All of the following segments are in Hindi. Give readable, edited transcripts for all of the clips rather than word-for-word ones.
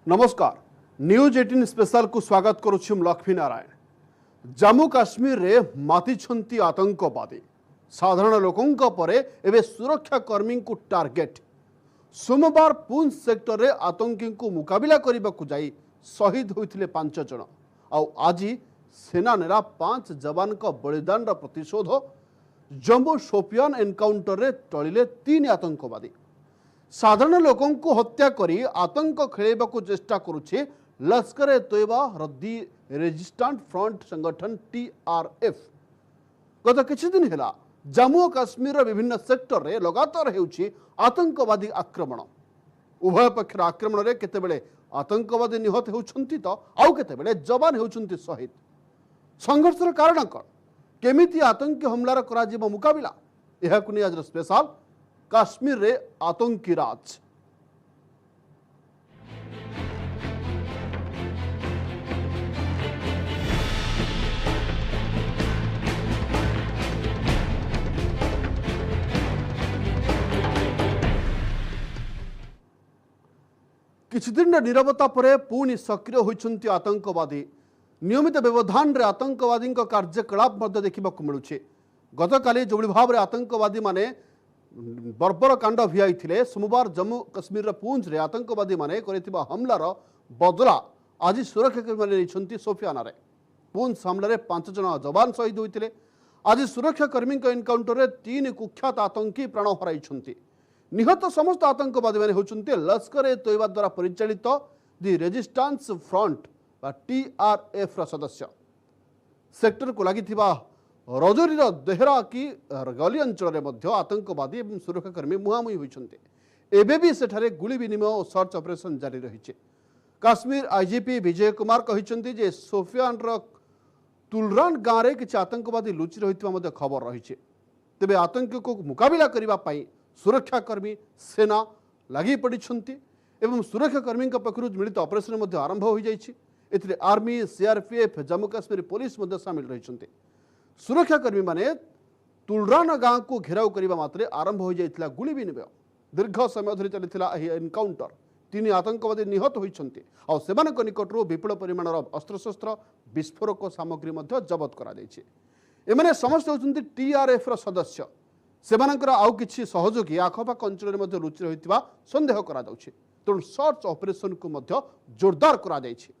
नमस्कार न्यूज 18 स्पेशल को स्वागत करुछि लक्ष्मी नारायण। जम्मू काश्मीर रे मातिछंती आतंकवादी साधारण लोकों परे एवं सुरक्षा कर्मी को टार्गेट। सोमवार पूंछ सेक्टर रे आतंकी को मुकाबिला करने को जाई शहीद होते 5 जन। आज सेना नेरा 5 जवान का बलिदान प्रतिशोध। जम्मू शोपियान एनकाउंटर रे टळिले 3 आतंकवादी। साधारण लोकों को हत्या करी आतंक खेलैबा को चेष्टा करुछे लश्कर ए तोयबा रद्दी रेजिस्टेंट फ्रंट संगठन TRF। गत किछि दिन हेला जम्मू और काश्मीर विभिन्न सेक्टर रे लगातार हेउछि आतंकवादी आक्रमण। उभय पक्षर आक्रमण रे केतेबेले आतंकवादी निहत हेउछंती तो आउ केतेबेले जवान हेउछंती शहीद। संघर्षर कारण कौन, केमिति आतंकी हमलार करा जिवो मुकाबिला, एहाकु नै आज स्पेशल काश्मीर रे आतंकी राज। किछि दिन नीरवता परे पुणी सक्रिय होइछंती आतंकवादी। नियमित व्यवधान रे आतंकवादी कार्यकलाप मध्य देखा मिलूचे। गतकाली जो भाव में आतंकवादी माने बर्बर कांड भियाई सोमवार जम्मू काश्मीर पूंछ रे आतंकवादी माने करिथिबा हमलार बदला आज सुरक्षाकर्मी माने सोफियान रे। पूंछ हमलार 5 जन जवान शहीद होते। आज सुरक्षाकर्मी एनकाउंटर रे 3 कुख्यात आतंकी प्राण हराई। निहत समस्त आतंकवादी माने होचुंते लश्कर ए तोयबा द्वारा परिचालित दि रेजिस्टेंस फ्रंट बा TRF रा सदस्य। सेक्टर को लागिथिबा रजौरी देहरा की गली अंचल में आतंकवादी और सुरक्षाकर्मी मुहांमुही होइछन्ते। एबे भी सेठारे गुली विनिमय और सर्च ऑपरेशन जारी रही। काश्मीर IGP विजय कुमार कहिछन्ति जे सोफियान रो तुलरान गाँव में किसी आतंकवादी लुचि रही खबर रही। तेबे आतंकी को मुकाबिला करने पाई सुरक्षाकर्मी सेना लगी पड़ी एवं सुरक्षाकर्मी पक्षर मिलित ऑपरेशन आरंभ हो जाए। Army CRPF Jammu Kashmir police सामिल रही। सुरक्षाकर्मी माने तुलरान गाँव को घेराव करने मात्रे आरंभ हो जाता गुली विनिमय। दीर्घ समय धरी चलता एनकाउंटर 3 आतंकवादी निहत होइछन्ते और सेमानक निकटरू विपुल परिमाणर अस्त्रशस्त्र विस्फोरक सामग्री जबत करा जायछि। एमाने समस्त होउछन्ते TRF रा सदस्य। सेमानकर आउ किछि सहयोगी आखपाख अंचल में लुचि रहितबा संदेह करा जाउछि। तेणु सर्च ऑपरेशन को जोरदार करा जायछि।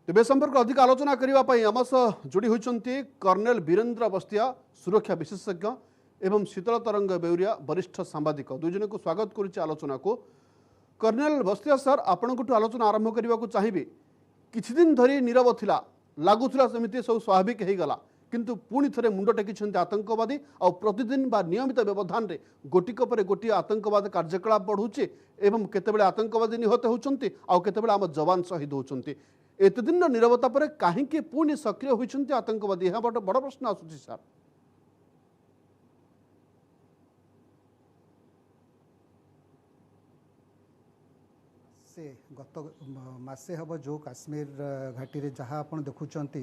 तेज संपर्क अधिक आलोचना करने आम सह जोड़ी होती कर्नेल वीरेंद्र बस्तिया सुरक्षा विशेषज्ञ एवं शीतल तरंग बेउरिया वरिष्ठ सांबादिक। दुई जन को स्वागत करुच्चे आलोचना को। कर्नेल बस्तिया सर, आपण आलोचना आरंभ करने को चाहिए। किछि दिन धरी नीरव थिला, लगुला सेमिति सब स्वाभाविक हो गला, किंतु पुणी थे मुंड टेकिछन्ते आतंकवादी और प्रतिदिन बा नियमित व्यवधान रे गोटिक पर गोटी आतंकवाद कार्यकलाप बढ़ुचे एवं केतेबेले आतंकवादी निहत होउछन्ते और केतेबेले आम जवान शहीद होउछन्ते। एत दिन नीरवता पर कहीं पुणी सक्रिय होइछन्ते आतंकवादी, यह बड़ प्रश्न आसुछि सर। से गत मासे हम जो काश्मीर घाटी रे जहाँ आप देखुंट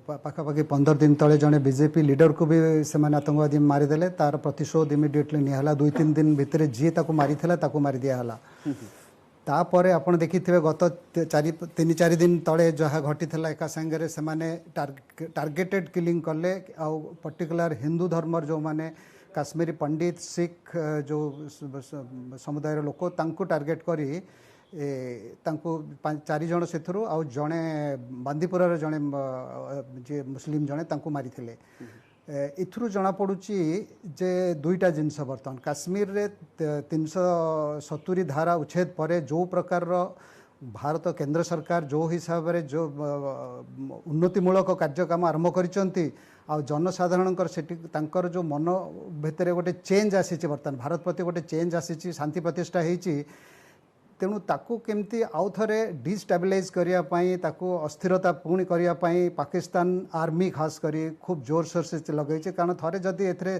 पाखापाखि 15 दिन तले जड़े बीजेपी लीडर को भी से आतंकवादी मारिदेले। तार प्रतिशोध इमिडिएटली निहला। 2-3 दिन भितर जी ताको मारिथिला ताको मारि दियाहला। तापर आपण देखिथिबे गत 3-4 दिन तले जहाँ घटी एका संगे से टार्गेटेड किलिंग कले। आउ पर्टिकुलर हिंदू धर्मर जो माने काश्मीरी पंडित सिख जो समुदायर लोक तांको टार्गेट करी तांको 4 जण सेथुरु आउ जणे बांदीपुरार जणे जे मुस्लिम जणे तांको मारिथिले। इथुरु जना पड़ुची जे 2टा जिनस बर्तमान काश्मीर रे 370 धारा उच्छेद पर जो प्रकार भारत केंद्र सरकार जो हिसाब रे जो उन्नतिमूलक कार्यक्रम आरंभ करिसंती आ जनसाधारण तांकर जो मन भितर गोटे चेंज आसी बर्तमान भारत प्रति गोटे चेंज आसी शांति प्रतिष्ठा होती। तेणु ताकू केमती आउ थे डिस्टेबिलाइज करने ताकू अस्थिरता पुणी करने पाकिस्तान आर्मी खास करी खूब जोर सोर से लगे। कारण थे जदि ए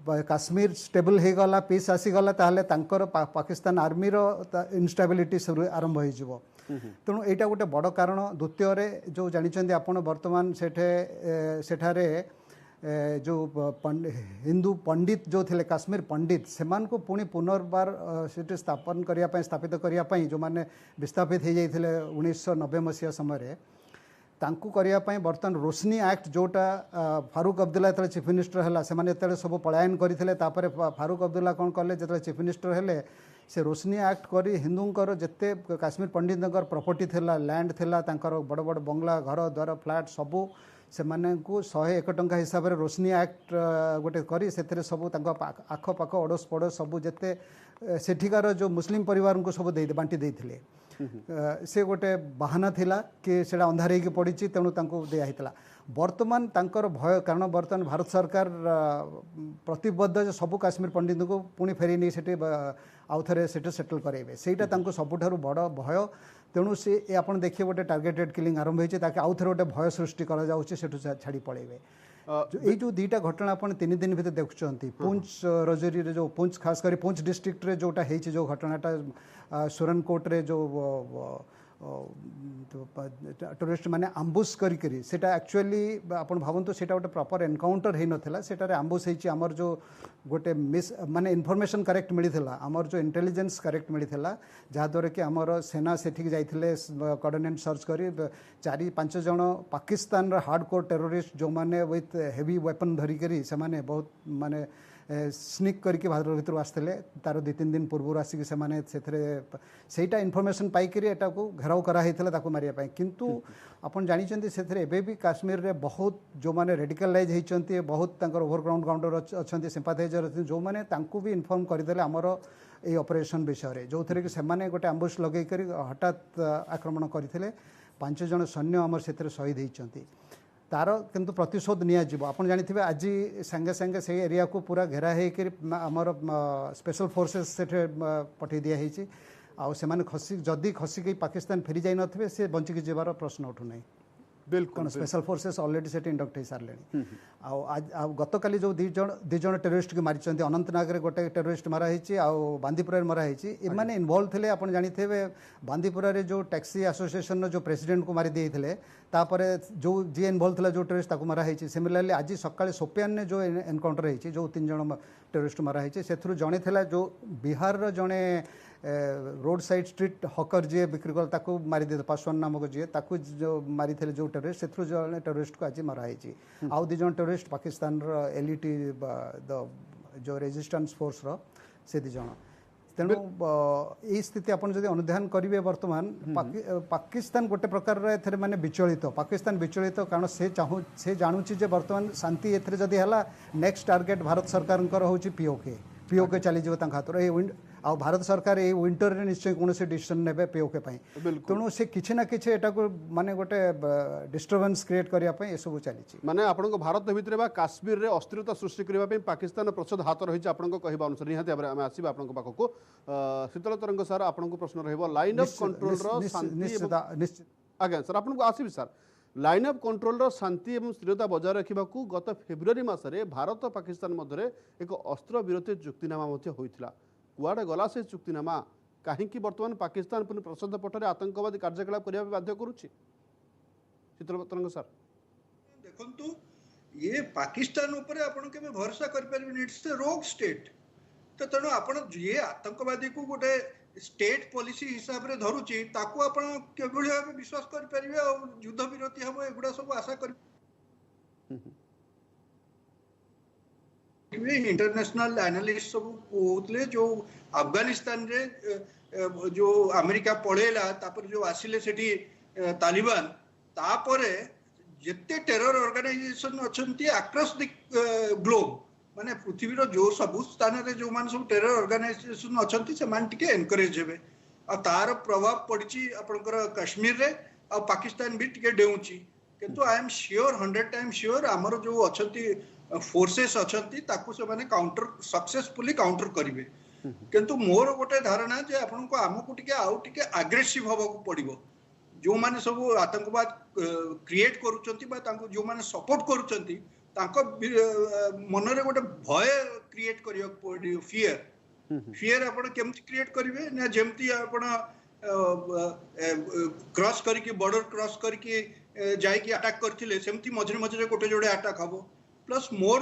काश्मीर स्टेबल हो गला पीस आसीगला ताहले तांकर पाकिस्तान आर्मी रो इनस्टेबिलिटी आरंभ हो जिवो तेणु यहाँ गोटे बड़ कारण द्वितीय जो जानी आप बर्तमान सेठारे जो हिंदू पंडित जो थे काश्मीर पंडित से पुणी पुनर्बार से स्थापन करने स्थापित करने जो मैंने विस्थापित हो जाते 1990 मसीहा समय तांकु करने बर्तमान रोशनी एक्ट जोटा फारूक अब्दुल्ला जो चीफ मिनिस्टर है से सब पलायन करते फारूक अब्दुल्ला कौन कले जो चीफ मिनिस्टर हेले से रोशनी एक्ट करी हिंदूंकर जिते काश्मीर पंडित प्रॉपर्टी थिला लैंड थिला तांकर बड़ बड़ बंगला घर द्वार फ्लैट सबू से 101 टंका हिसाब से रोशनी एक्ट गोटे करी से सब आखपाख अड़ोस पड़ोस सबू जिते सेठिकार जो मुस्लिम परिवार को सब बांटी देते से गोटे बाहाना थिला कि से अंधार हो पड़ी तेणु दिखाई बर्तमान तांकर भय कारण बर्तमान भारत सरकार प्रतिबद्ध सबू काश्मीर पंडित को पुणी फेरी नहीं से आउ थे सेटल करेंगे से सबुठार बड़ भय तेणु सी आप देखिए गोटे टार्गेटेड किलिंग आरंभ होती आउ थे गोटे भय सृष्टि छाड़ी पड़े ये जो दुईटा घटना आप 3 दिन भर देखुं पुंछ रजौरी जो पुंछ खास कर पुंछ डिस्ट्रिक्ट रे जोटा है जो घटनाटा सुरनकोट रे जो टूरिस्ट माने आम्बुश करी सेटा एक्चुअली आपण भावंतु सेटा गोटे प्रॉपर एनकाउंटर हो नथिला सेटारे आम्बुश होईची हमर जो गोटे मिस माने इन्फॉर्मेशन करेक्ट मिलिथिला हमर जो इंटेलिजेंस करेक्ट मिलिथिला जहा द्वारा कि हमर सेना सेठी जाइथिले कोऑर्डिनेट सर्च करी 4-5 जण पाकिस्तान रा हार्डकोर टेररिस्ट जो माने विथ हेवी वेपन धरी करी से माने बहुत माने स्निक करके भारत भीतर आसते तार 2-3 दिन पूर्व आसिक सेटा इनफॉरमेशन पाइकरी एटा को घेराव कराई मारिया किंतु आपन जानी से भी काश्मीर रे बहुत जो माने रेडिकलाइज होती बहुत ओवरग्राउंड काउंटर अच्छा सिंपाथाइजर अच्छे जो मैंने भी इनफॉर्म करदे आमर ये ऑपरेशन विषय जो थे कि से गोटे आम्बुश लगे हठात आक्रमण करते 5 जण सैन्य आमर से शहीद होती तार किंतु प्रतिशोध नियाजिबो आपण जानिथिबे आज संगे संगे से एरिया को पूरा घेरा होकर आमर स्पेशल फोर्सेस से पठे दिया होती आउ से खसी जदि खसिक पाकिस्तान फेरी जाई नथिबे से बंचिक जीवार प्रश्न उठु नहीं बिल्कुल स्पेशल फोर्सेस ऑलरेडी से इंडक्ट हो सारे आज गत काली जो दु जण टेररिस्ट की मारी अनंतनाग रे गोटे टेररिस्ट मराही आउ बांदीपुरा मराही एमाने इन्वॉल्व थे आप जानिथे बांदीपुरा रे जो टैक्सी एसोसिएशन जो प्रेसिडेंट को मारी देते तापर जो जी इन्वॉल्व था जो टेररिस्ट ताको मराही सिमिलरली आज सकाळे सोपियान ने जो एनकाउंटर होती जो 3 जण टेररिस्ट मराही से जड़े था जो बिहार जड़े रोड साइड स्ट्रीट हकर जी बिक्री कल ताकू मारी दे पासवान नामक जी ताकू जो मारी थे जो टेररिस्ट से जड़े टेररिस्ट को आज मराही आउ 2 जण टेररिस्ट पाकिस्तान एलईटी जो रेजिस्टेंस फोर्स से 2 जण तेणु ये स्थिति आप अनुधान करेंगे बर्तमान पाकिस्तान गोटे प्रकार माने विचलित पाकिस्तान विचलित कारण से जानूची जे बर्तमान शांति एथरे है नेक्स्ट टार्गेट भारत सरकार हूँ पीओके चलीज हाथ आ भारत सरकार ये विंटर रे निश्चय कौन से डिसीजन ने पीओके तेणु से किसी ना कि माने गोटे डिस्टर्बेंस क्रिएट करने ये सब चली माने आपन भारत भितर बा काश्मीर रे अस्थिरता सृष्टि करने पाकिस्तान प्रचुर हाथ रही आपन कहवा अनुसार निहाती भाव आम आसवा आपन पाखक शीतल तरंग सर आपन प्रश्न रही लाइन ऑफ कंट्रोल निश्चित आज्ञा सर आपन आसबि सर लाइन ऑफ कंट्रोल शांति और स्थिरता बजाय रखा गत फेब्रुआरी मसरे भारत पाकिस्तान मध्य एक अस्त्र विरति चुक्तिनामा होता कुआडे गला से चुक्तिनामा कहीं बर्तमान पाकिस्तान पुनः प्रसाद पटरे आतंकवादी कार्यकलाप करने बाध्य करुच्ची शीतल तरंग सर देखंतु ये पाकिस्तान ऊपर आपण के भरोसा कर परबे इट्स अ रोग स्टेट तो तेणु आपण ये आतंकवादी को गोटे स्टेट पॉलिसी हिसाब रे धरुची ताकू आपण केबुली भाबे विश्वास कर परबे और युद्ध विरति हबो एगुडा सब आशा कर इंटरनेशनल एनालिस्ट सब कहते जो अफगानिस्तान रे जो अमेरिका पड़ेला तापर जो आसिले सेठी तालिबान तापरे जिते टेरर ऑर्गेनाइजेशन अच्छी अक्रॉस द ग्लोब माने पृथ्वीर जो सब स्थान रे जो मान सब टेरर ऑर्गेनाइजेशन अच्छी से एनकरेज हेबे आ तार प्रभाव पड़ी आपनकर कश्मीर रे आ पाकिस्तान भी टिके डेउची किंतु I am sure 100 time sure आमर जो अच्छी फोर्सेस अच्छी ताकू से माने काउंटर सक्सेसफुली काउंटर करेंगे किंतु मोर गोटे धारणा जे आपन को आमको टिके आउ टिके एग्रेसिव होबा को पड़िबो जो माने सब आतंकवाद क्रिएट करूचंती बा तांको जो माने सपोर्ट करूचंती मनरे गोटे भय क्रिएट करियो फियर आपण केमती क्रिएट करिवे ना जेमती आपण क्रॉस करके बॉर्डर क्रॉस करके जाइए अटैक करथिले सेमती मझे मझे गोटे जोड़े अटैक हबो प्लस मोर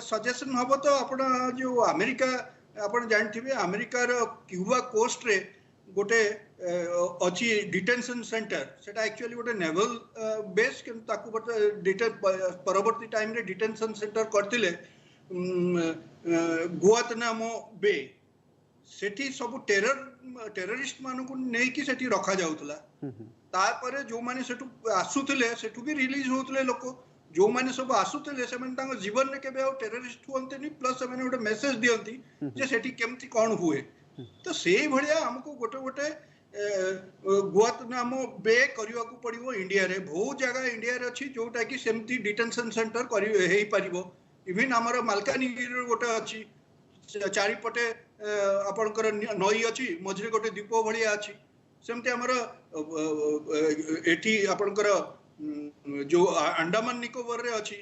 सजेशन हबो तो आपण जो अमेरिका आपण जानथिबे अमेरिका रो क्यूबा कोस्ट रे गोटे अच्छी डिटेंशन सेंटर सेटा एक्चुअली गोटे नेवल बेस कि ताकू परवर्ती टाइम रे डिटेंशन सेंटर करथिले गुआतनामो बे सेठी सब टेररिस्ट मानकु नै कि सेठी रखा जाउतला तापरे जो माने सेठु आसुतले सेठु भी रिलीज होतले लोक जो माने सब आसुतले से माने तांग जीवन रे केबे आ टेररिस्ट होंतेनी प्लस से माने गोटे मेसेज दियंती जे सेठी केमती कोन हुए तो सेही भलिया हमको गोटे गोटे गुआतनामो बे करिवा को पड़िबो इंडिया रे बहुत जगह इंडिया रे अछि जोटा कि सेमती डिटेंशन सेंटर करि हेई परिबो इवन हमर मालकानगिरी रे गोटे अछि चारिपटे आपणकर नई अछि मझरे गोटे द्वीप भलिया अछि सेमती हमर एठी आपणकर जो अंडमान निकोबर रे अछि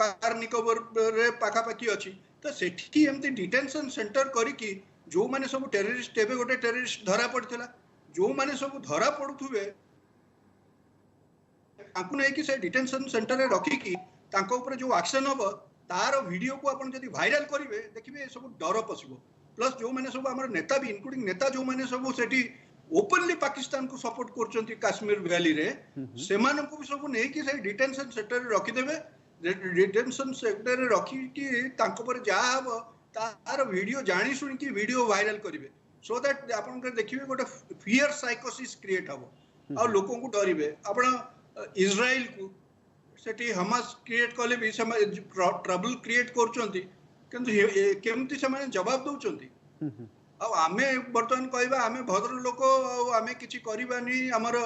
कार निकोबर रे पाखापाखी अछि तो सेठी एमती डिटेंशन सेंटर करिकी जो माने सब टेररिस्ट एबे गोटे टेररिस्ट धरा पड़थिला जो माने सब धरा पड़ुथुबे ताकू नै कि से डिटेंशन सेंटर रे रखी की तांको ऊपर जो एक्शन हबो तार वीडियो को अपन जदी वायरल करिवे देखिबे सब डर पसिबो प्लस जो माने सब हमर नेता भी इंक्लूडिंग नेता जो माने सब सेठी ओपनली पाकिस्तान को सपोर्ट करचंती कश्मीर वैली रे सेमान को भी सब नै कि से डिटेंशन सेंटर रे रखी देबे डिटेंशन सेंटर रे रखी की तांको पर जा हबो तार वीडियो जानी सुनी की वीडियो वायरल करिवे सो दैट आपन के देखिबे गोटे फियर साइकोसिस क्रिएट हबो आ लोगों को डरिवे आपन इजराइल को सेठी हमास क्रिएट कले भी ट्रबल क्रिएट करचंती किंतु केमती से माने जवाब दउचंती आ आमे वर्तमान कहबा आमे भद्र लोक आमे किछि करिबानी हमर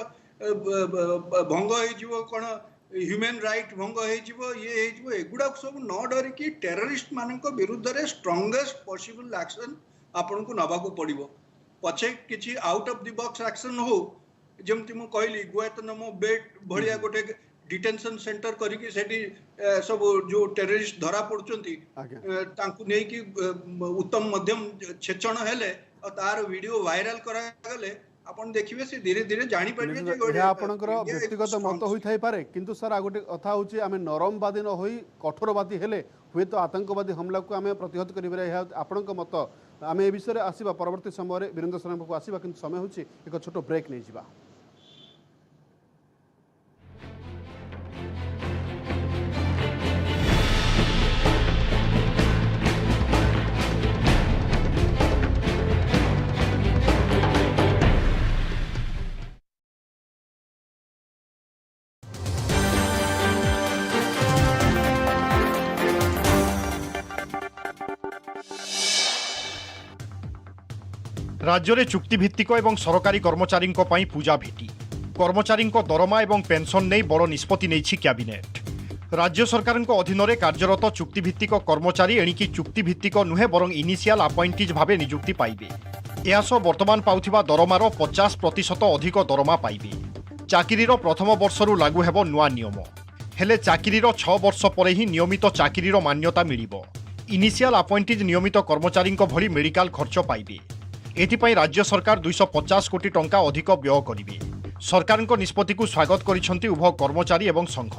भंग होई जीवो कोन ह्यूमन राइट भंग होई जीवो ये होई जीवो एगुडा सब न डरी की टेररिस्ट मानक विरुद्ध रे स्ट्रांगेस्ट पॉसिबल एक्शन आपन को नबा को पड़िबो पछे किछि out of the box action हो जेमति मु कहली गुआतनामो बेट भलिया गोटे डिटेंशन सेंटर करिकी सेठी सब जो टेररिस्ट धरा पड़चंती तांकु नै कि उत्तम मध्यम छेचण हेले और तार वीडियो वायरल करा गले आपण देखिबे से धीरे धीरे जानि परिबे जे आपनकर व्यक्तिगत मत होई थाई पारे किंतु सर आगोटे कथा होची आमे नरमवादी न होई कठोरवादी हेले हुए तो आतंकवादी हमला को आमे प्रतिहत करिबे आपनक मत आमे ए विषय रे आसीबा परवर्ती समय रे वीरेंद्र शर्मा को आसीबा किंतु समय होची एक छोटो ब्रेक नै जिबा। राज्य में चुक्तिभित्तिक और सरकारी कर्मचारी पूजा भेटी कर्मचारी दरमा और पेंशन नहीं बड़ निष्पत्ति नहीं कैबिनेट राज्य सरकार अधीन में कार्यरत चुक्तिभित्तिक कर्मचारी एणिकी चुक्तिभित्तिक नुहे बरं इनिशियल अपॉइंटीज भाव नियुक्ति पाइबे यासह वर्तमान पाउथिबा दरमार 50% अधिक दरमा पाइबे चाकिरीर प्रथम वर्षरू लागू हेबो नुआ नियम हेले चाकिरीर 6 वर्ष पर ही नियमित चाकिरीर मान्यता मिलिबो इनिशियल अपॉइंटीज नियमित कर्मचारी भली मेडिकल खर्च पाइबे एथिपाई राज्य सरकार 250 कोटी टंका अधिक व्यय करिवे सरकार निष्पत्ति को स्वागत करिसेंति उभय कर्मचारी एवं संघ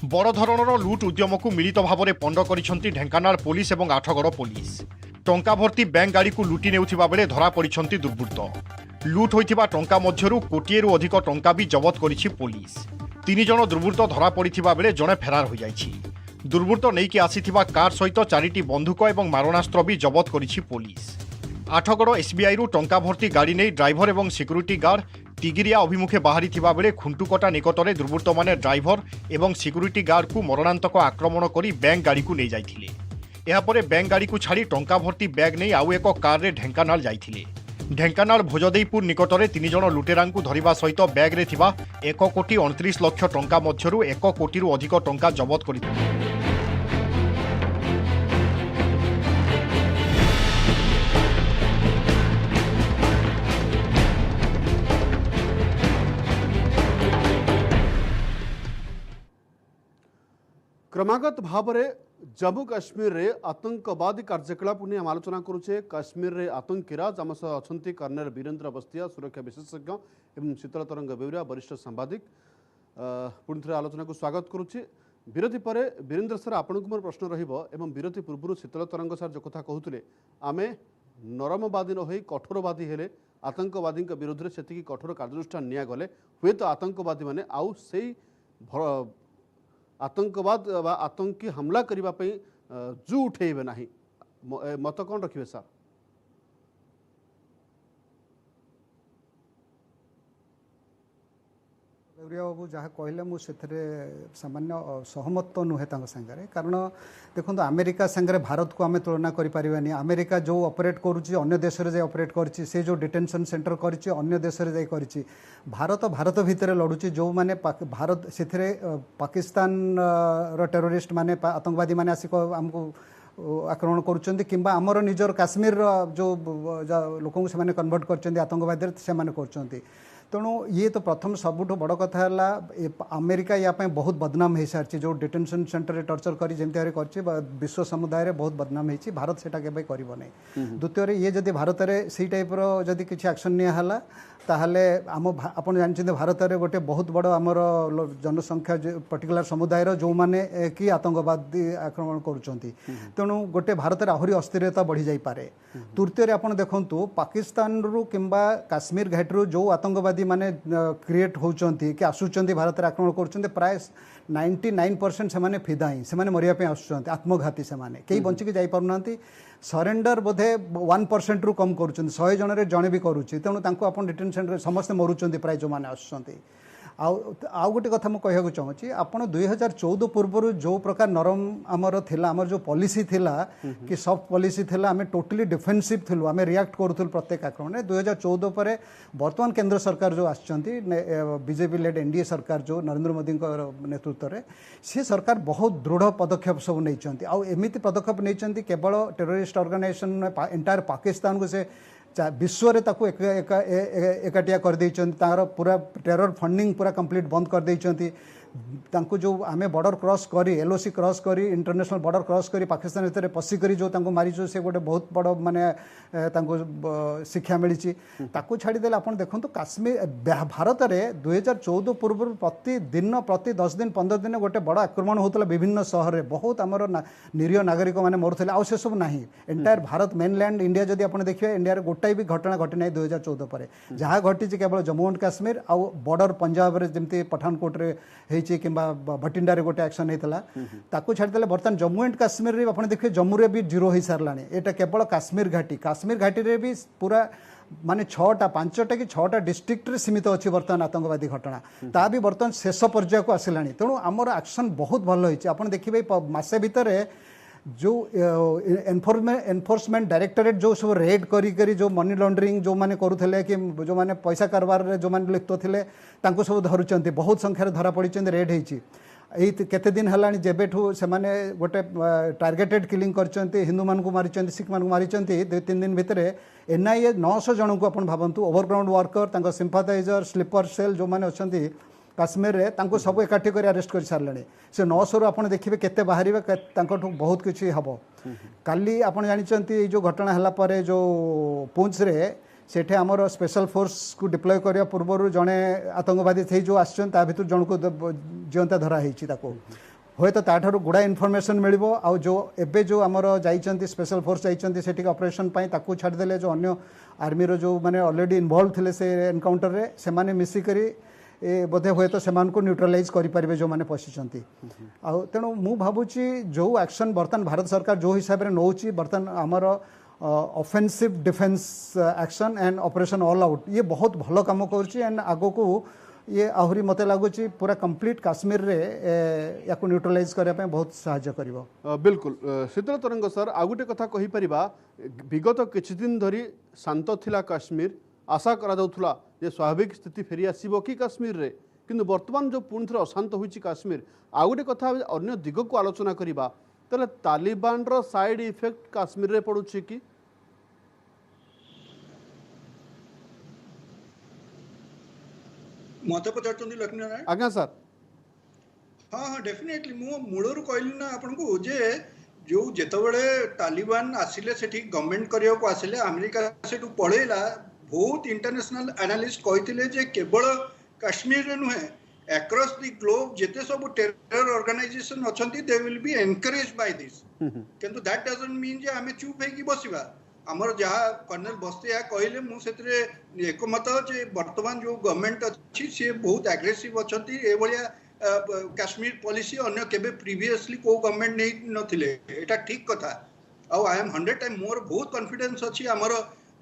बड़ धरणर लुट उद्यम को मिलित भाव में पंड करिसेंति ढेंकानाल पुलिस एवं आठगड़ पुलिस टंका भर्ती बैंक गाड़ी को लुटि नेउथिबा बेले धरा पड़िसेंति दुर्बृत्त लुट होइथिबा टंका मध्यरु कोटिएरु अधिक टंका भी जबत करिछि पुलिस 3 जण दुर्बृत्त धरा पड़िथिबा बेले जणे फेरार हो जाइछि दुर्बृत्त नैकी आसीथिबा कार सहित 4टी बंधुक और मारणास्त्र भी जबत करिछि पुलिस आठगड़ एसबीआई रु टंका भर्ती गाड़ी नहीं ड्राइवर और सिक्यूरीटी गार्ड तिगिरिया अभिमुखे बाहरी थिबा बेले खुंटुकटा निकटरे दुर्बृत्त माने ड्राइवर और सिक्यूरीटी गार्ड को मरणांतक आक्रमण करी बैंक गाड़ी को नहीं जाइथिले एहापरे बैंक गाड़ी को छाड़ी टंका भर्ती बैग नहीं आउ एक कार रे ढेंकानाल जाइथिले ढेंकानाल भोजदेईपुर निकटरे 3 जण लुटेरांकु धरिबा सहित बैग रे थिबा 1 कोटी 29 लक्ष टंका मध्यरु 1 कोटी अधिक टंका जबत करिथिले क्रमागत भाव में जम्मू काश्मीर रे आतंकवादी कार्यकलाप नहीं आम आलोचना करुचे। काश्मीर रे आतंकी राज आम सह अच्छा कर्नेल वीरेन्द्र बस्तिया सुरक्षा विशेषज्ञ एवं शीतल तरंग बेउरिया वरिष्ठ सांबादिक पुणी थे आलोचना को स्वागत करुच्ची। विरति पर वीरेन्द्र सर आपन को मोर प्रश्न रहिबो विरति पूर्व शीतल तरंग सर जो कथा कहते आमे नरमवादी न होई कठोरवादी हेले आतंकवादी विरोध में से कठोर कार्यानुष्ठान निगले हुए तो आतंकवादी मैंने आउ से आतंकवाद व आतंकी हमला करने जू उठेबे ना मत कौन रखिए सर? गौरिया बाबू जहाँ कहले मुझे सामान्य सहमत तो नुहे सागर कारण देखो अमेरिका सागर भारत को आम तुलना करें। अमेरिका जो ऑपरेट करुच्ची अन्य देश में जाए ऑपरेट करुच्ची से जो डिटेंशन सेंटर करुच्ची अन्य देश में जाए करुच्ची। भारत भारत भितर लड़ुची जो माने भारत से पाकिस्तान टेरोरिस्ट माने आतंकवादी माने आसिक आमको आक्रमण करुँच कि आमर निजर काश्मीर जो लोक से कन्वर्ट कर आतंकवादी से कर तेणु ये तो प्रथम सबुठ बड़ कथा है अमेरिका या बहुत बदनाम हो सारी जो डिटेंशन सेंटर रे टर्चर करी जमी कर विश्व समुदाय रे बहुत बदनाम होती भारत से कर नहीं। द्वितीय ये जदि भारत में से टाइप जदि किसी एक्शन निला ताहले आम आपन जानते भारत में गोटे बहुत बड़ आमर जनसंख्या पर्टिकुलर समुदाय जो माने कि आतंकवादी आक्रमण करुँच तेणु गोटे भारत में आहरी अस्थिरता बढ़ी जापे। तृतीय आप देखु पाकिस्तान रु किंबा काश्मीर घाटी जो आतंकवादी माने क्रिएट होती कि आसुच्च भारत में आक्रमण कर प्राय 99% से फिदाई से मरिया आसुच्च आत्मघाती से कई बंचिकी जापार सरेंडर बोधे 1% रु कम कर 100 जन जड़े भी करुच्ची तेणु आप डिटेंशन समस्ते मरुंच प्राय जो मैंने आसुच्च। आउ गोटे कथा मुझे कहूँ चाहूँगी आपड़ 2014 पूर्व जो प्रकार नरम आमर थिला आमर जो पॉलिसी थिला कि सॉफ्ट पॉलिसी थिला आमे टोटली डिफेंसिव थिलु आमे रिएक्ट करूथुल प्रत्येक आक्रमण 2014 पर वर्तमान केंद्र सरकार जो आछंती बीजेपी लेड एनडीए सरकार जो नरेंद्र मोदी नेतृत्व में सी सरकार बहुत दृढ़ पदक्षेप सब नहीं आमती पदक्षेप नहीं केवल टेरोरिस्ट ऑर्गेनाइजेशन एंटायर पाकिस्तान को से विश्व में एकाटिया कर तार पूरा टेरर फंडिंग पूरा कंप्लीट बंद कर देइचंती। तांको जो आमे बॉर्डर क्रॉस करी एलओसी क्रॉस करी इंटरनेशनल बॉर्डर क्रॉस करी पाकिस्तान भितर पशिकरी जो तांको मारिचो से गोटे बहुत बड़ माने तांको शिक्षा मिली ताको छाड़ीदेले आप देखो काश्मीर भारत में 2014 पूर्व प्रतिदिन प्रति 10 दिन 15 दिन गोटे बड़ आक्रमण होता विभिन्न सहर में बहुत आमर निरीह नागरिक मैंने मरुले आ से सब ना एंटायर भारत मेनलैंड इंडिया जदि आप देखिए इंडिया गोटाए भी घटना घटी ना 2014 पर जहाँ घटी केवल जम्मू एंड काश्मीर आउ बॉर्डर पंजाब में जमी पठानकोट कि भटिंडा रे गोटे एक्शन होता ताकू छाड़देले बर्तमान जम्मू एंड काश्मीर रे आप देखिए जम्मू रे भी जीरो हो सारा यहाँ केवल काश्मीर घाटी रे भी पूरा माने 6टा 5टा कि 6टा डिस्ट्रिक्ट रे सीमित अच्छी बर्तमान आतंकवादी घटना ता भी बर्तमान शेष पर्याय को आसला तेणु आमर एक्शन बहुत भल होती आप देखिए मसे भितर जो एनफोर्समेंट डायरेक्टरेट जो सब रेड करी जो मनी लॉन्ड्रिंग जो माने करुले कि जो माने पैसा कारबार जो माने लिप्त थे तांको सब धरुचंती बहुत संख्यार धरा पड़ी रेड होती केते दिन है जेबेठू से गोटे टार्गेटेड किलिंग कर हिंदू मान को मारी सिख मान को मारी 2-3 दिन भितर एनआईए 900 जन को आप भावतु ओवरग्राउंड वर्कर सिंपाथाइजर स्लीपर सेल जो मैंने अच्छा काश्मीर रे तांको सब एकाठी कर अरेस्ट कर सारे से 900 रु आप देखिए केते बाहर बहुत किसी हम काली आप जानते जो घटना है जो पुंछ रे सेठे आमर स्पेशल फोर्स को डिप्लॉय करने पूर्व जड़े आतंकवादी थे जो आसन भर जन को जीवंता धराही हे तो ताठू गुड़ा इनफर्मेशन मिलो आ जो एबे जो आमर जाइंट स्पेशल फोर्स जाइंट से ऑपरेशन ताकू छाड़देले जो अन्य आर्मी रो जो माने ऑलरेडी इन्वॉल्व थे से एनकाउंटर रे से माने मिसिकरी बोधे हुए तो से न्यूट्रलाइज करेंगे जो मैंने पशिंट तेणु मु भावुची जो एक्शन बर्तमान भारत सरकार जो हिसाब से नौ बर्तमान आमर offensive defence action and operation all out ये बहुत भल काम कर आग को ये आहरी मत लगुच पूरा कंप्लीट काश्मीर रे या न्यूट्रलाइज करने बहुत साहाय्य कर। बिल्कुल शीतल तरंग सर आ गोटे कथा कहीपर विगत किछि दिन धरी शांत थिला काश्मीर आशा करा जे स्वाभाविक स्थिति फेरी आसीबो कि काश्मीर रे किंतु वर्तमान जो पुणी थे अशांत होइछि काश्मीर आ गोटे कथा अन्य दिग को आलोचना करिबा तले तालिबान रो साइड इफेक्ट काश्मीर रे पड़ुछि कि मत पचार लक्ष्मीनारायण आज्ञा सर हाँ हाँ डेफिनेटली मु मूलरू कहली ना आपन को जे जो जेतबेले तालिबान आसिले सेठी गवर्नमेंट करिया को आसिले अमेरिका सेठू पळेला बहुत इंटरनेशनल एनालिस्ट कहतिले जे केवल काश्मीर रे नुहे अक्रॉस द ग्लोब जेते सब टेरर ऑर्गेनाइजेशन अछंती they will be encourage by this किंतु दैट डजंट मीन जे आमे चुप हेकी बसिबा हमर जहा कर्नल बस्तिया कहले मु सेतरे एकमत जे वर्तमान जो गवर्नमेंट अछि से बहुत एग्रेसिव अछंती ए भलिया काश्मीर पॉलिसी अन्य केबे प्रीवियसली को गवर्नमेंट नहीं नथिले एटा ठीक कथा और आई एम 100 टाइम मोर बहुत कॉन्फिडेंस अछि हमर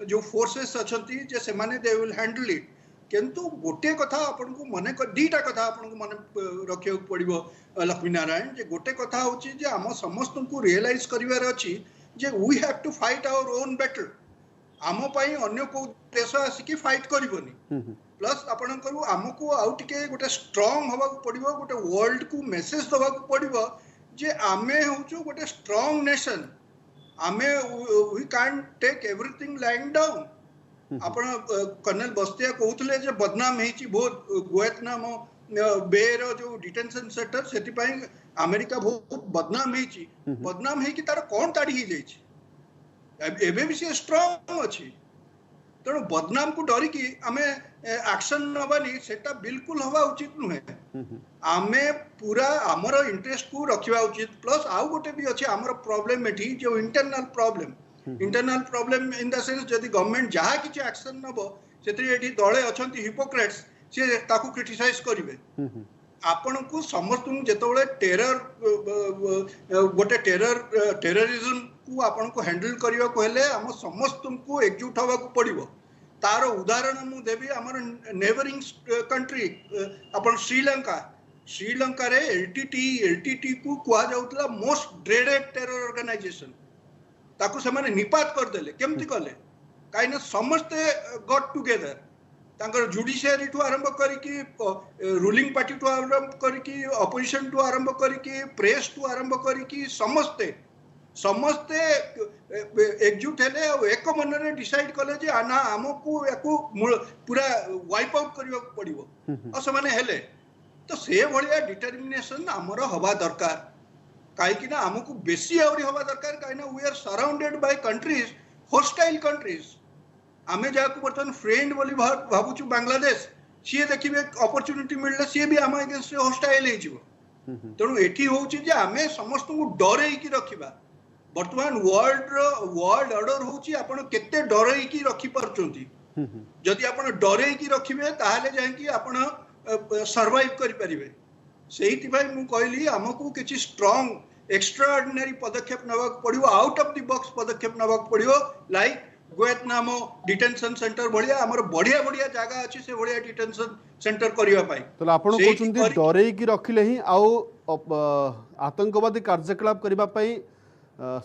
जो फोर्सेस अछंती जे से माने दे विल हैंडल इट किंतु गोटे कथा आपन को मने दीटा कथा आपन को मने रखियो पड़िबो लक्ष्मी नारायण जे गोटे कथा होची जे हम समस्त को रियलाइज करिवार अछि जे we have to fight our own battle आम पई अन्य को देश आसिकी फाइट करिवनी प्लस आपण करू आमको आउ टिके गोटे स्ट्रांग हवा को पड़िबो गोटे वर्ल्ड को मेसेज दवा को पड़िबो जे आमे होचो गोटे स्ट्रांग नेशन आमे we can take everything lying down आपण कर्नल बस्तिया कहउतले जे बदनाम हेची बहुत गुएतनाम बे रो जो डिटेंशन सेंटर सेति पई अमेरिका बहुत बदनाम हेची तार कोन ताड़ी ही जाईची एबे भी से स्ट्रांग अछि तेणु बदनाम को डरी की आमे एक्शन नबानी सेटा बिल्कुल हवा उचित नुहे आमे पूरा हमर इंटरेस्ट को रखिबा उचित प्लस आउ गोटे भी अछि हमर प्रॉब्लम एठी जो internal problem in the sense जदी गवर्नमेंट जहा किछ एक्शन नबो सेतरी एठी दळे अछंती हिपोक्रेट्स से ताकू क्रिटिसाइज करिवे आपण को समस्त जेतबेले गोटे टेररिज्म को आपण को हैंडल करियो कहले हम समस्त को एकजुट हवा को पड़िबो तार उदाहरण मु देबी हमर नेबरिंग कंट्री आपण श्रीलंका रे एलटीटी को कुआ जाउतला मोस्ट ड्रेडेड टेरर ऑर्गेनाइजेशन ताकू से माने निपात कर देले केमति कले काइना समस्त गॉट टुगेदर तांकर जुडिशियरी टू आरंभ करिकी रूलिंग पार्टी टू आरंभ करिकी ऑपोजिशन टू आरंभ करिकी प्रेस टू आरंभ करिकी समस्ते एकजुट हेले एक मन रे डिसाइड कले जे आना हमको याकू पूरा वाइप आउट करियो पड़िबो और से माने हेले तो से भलिया डिटरमिनेशन हमरो हवा दरकार काहे कि ना हमको बेसी आवरी हवा दरकार काहे ना we are surrounded by countries hostile countries आमे जाको बर्तन फ्रेंड बोली भाबुछु बांग्लादेश सी देखिबे अपॉर्चुनिटी मिलले सी भी हम अगेंस्ट होस्टाइल हे जिवो तेणु एठी होउछि जे आमे समस्त को डरै की रखिबा वर्तमान वर्ल्ड ऑर्डर होउछि आपण केते डरै की रखि परचोंती जदि आपण डरै की रखिबे ताहाले जाय कि आपण सर्वाइव करि परिबे सेहिति भाई मु कहली हमकु किछि स्ट्रांग एक्स्ट्राऑर्डिनरी पदक्षेप नबाक पड़िबो आउट ऑफ द बॉक्स पदक्षेप नबाक पड़िबो लाइक गुएतनाम डिटेंशन सेंटर बढ़िया हमर बढ़िया बढ़िया जगह अछि से बढ़िया डिटेंशन सेंटर करिवा पाई तो आपण कहउछन्ती डरै की रखिले ही आउ आतंकवादी कार्यकलाप करिबा पाई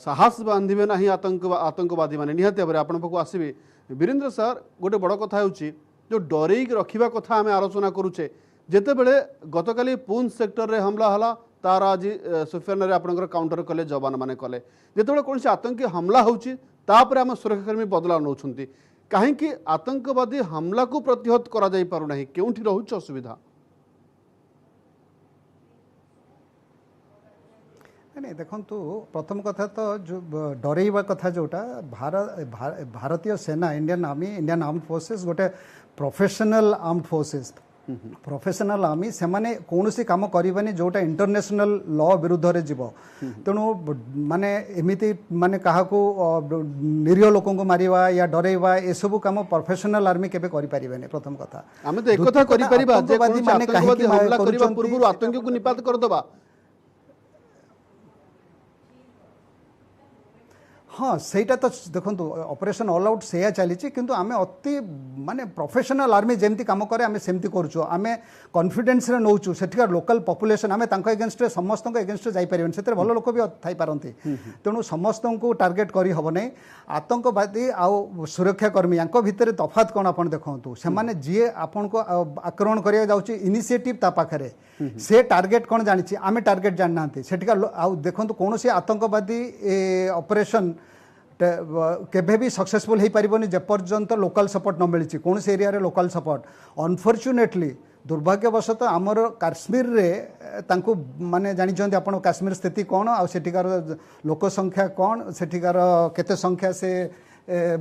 साहस बांधिबे नाही आतंकवादी माने निहाते भाबरे आपण पको आसीबे वीरेंद्र सर गोटे बड़ कथा होउची जो डरै की रखिबा कथा आमे आलोचना करूचे जेते बेले गतकाली पूंछ सेक्टर रे हमला हला तार आज सुफियान रे आपनकर काउंटर कले जवान माने कले जेते बेले कोनसी आतंकी हमला होउची तापर आम सुरक्षाकर्मी बदला नौकरी कहीं आतंकवादी हमला को प्रतिहत करा जाई पारु नहीं केउठी रहुछ असुविधा नहीं देखंतु प्रथम कथा तो जो डरैवा कथा जोटा भारतीय सेना इंडियन आर्म्ड फोर्सेस गोटे professional armed forces professional army से माने कौनसी काम करिबानी जोटा इंटरनेशनल लॉ विरुद्ध रे जीवो तेणु माने एमिति माने काहाको निरीह लोकों को मारिवा या डरैवा ए सब काम प्रोफेशनल आर्मी केबे करि परिबानी प्रथम कथा हम तो एक कथा करि परिबा जे माने आतंकवादी हमला करिबा पूर्व आतंकी को निपात कर दबा हाँ सेटा तो देखो ऑपरेशन ऑल आउट से चली किंतु आमे अति माने प्रोफेशनल आर्मी जेमती काम करे आमे सेमती करूछु आमे कॉन्फिडेंस रे नौछु सेठिका लोकल पॉपुलेशन आमे तांको अगेंस्ट रे समस्त को अगेंस्ट जाई परिबन सेते भलो लोक भी थाई पारंती तेणु समस्त को टार्गेट करी हबो नै आतंकवादी आ सुरक्षा कर्मी यांको भितरे तफात कोन आपण देखंतु से माने जे आपण को आक्रमण करिया जाउची इनिशिएटिव ता पाखरे से टार्गेट कोन जानिछि आमे टार्गेट जाननांती सेठिका आ देखंतु कोनोसी आतंकवादी ऑपरेशन केबे भी सक्सेसफुल हो पारिबनी जे पर्यंत लोकल सपोर्ट न मिली कौन से एरिया रे लोकल सपोर्ट अनफॉर्चुनेटली दुर्भाग्यवशतः आमर काश्मीर रे तांको माने जानिछन्ति आपण काश्मीर स्थिति कोन आ सेठिकार लोक संख्या कोन सेठिकार केते संख्या से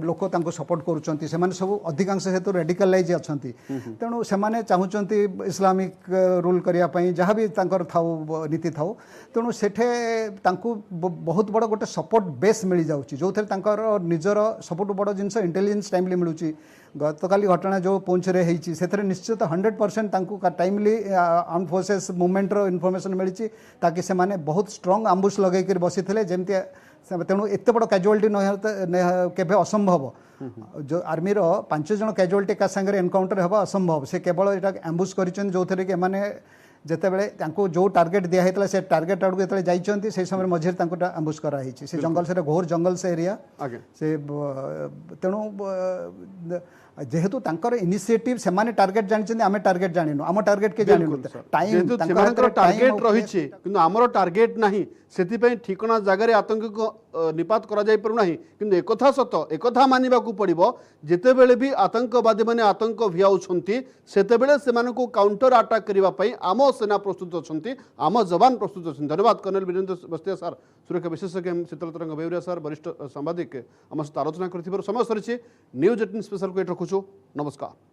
लोक तांको सपोर्ट करूछन्ति सेमाने सब अधिकांश हेतु रेडिकलाइज अछन्ति तेणु सेमाने चाहुछन्ति इस्लामिक रूल करिया पई जहाँ भी तांकर थाउ नीति थाउ तेणु सेठे तांको बहुत बड़ गोटे सपोर्ट बेस मिल जाउछि जो थरे तांकर निजर सबुठ बड़ जिंस इंटेलिजेंस टाइमली मिलुछि गतकाली घटना जो पुंछ रे हेछि सेथरे निश्चित 100% तांको टाइमली आर्म फोर्सेस मूवमेंट रो इन्फॉर्मेशन मिलिछि ताकि सेमाने बहुत स्ट्रांग एम्बुश लगै कर बसिथिले जेमति तेणु एत बड़ कैजुआलिटी केबे असंभव जो आर्मी रो 5 जन कैजुआलिटी का संगे एनकाउंटर हेबा असंभव से केवल एटा एम्बुश करिछन जो थरे के माने जेतेबेले तांको जो टार्गेट दिया हेतला से टार्गेट आडू जेतेले जाइछन्ती से समय मझिर तांको एम्बुश करा हिछि से जंगल से घोर जंगल से एरिया से तेणु जेहेतु तांकर इनिशिएटिव से माने टार्गेट जानिछन्ती आमे टार्गेट जानिनु आम टार्गेट के जानिनु टाइम तांकर टार्गेट रहिछि किंतु हमरो टार्गेट नाही सेति पई ठिकना जगह रे आतंक को निपात करा जाय परु नाही किंतु एकथा सत एकथा मानिबा को पड़िबो जेते बेले भी आतंकवादी माने आतंक भियाउछन्ती सेते बेले सेमान को काउंटर अटैक करिबा पई आम सेना प्रस्तुत अछन्ती आम जवान प्रस्तुत अछन्ती धन्यवाद कर्नल वीरेंद्र बस्तिया सर सुरक्षा विशेषज्ञ शीतल तरंग बेउरिया सर वरिष्ठ सांबादिक आम सहित आलोचना करथिबार समय सरिछि न्यूज 18 स्पेशल को एट रखुछु नमस्कार।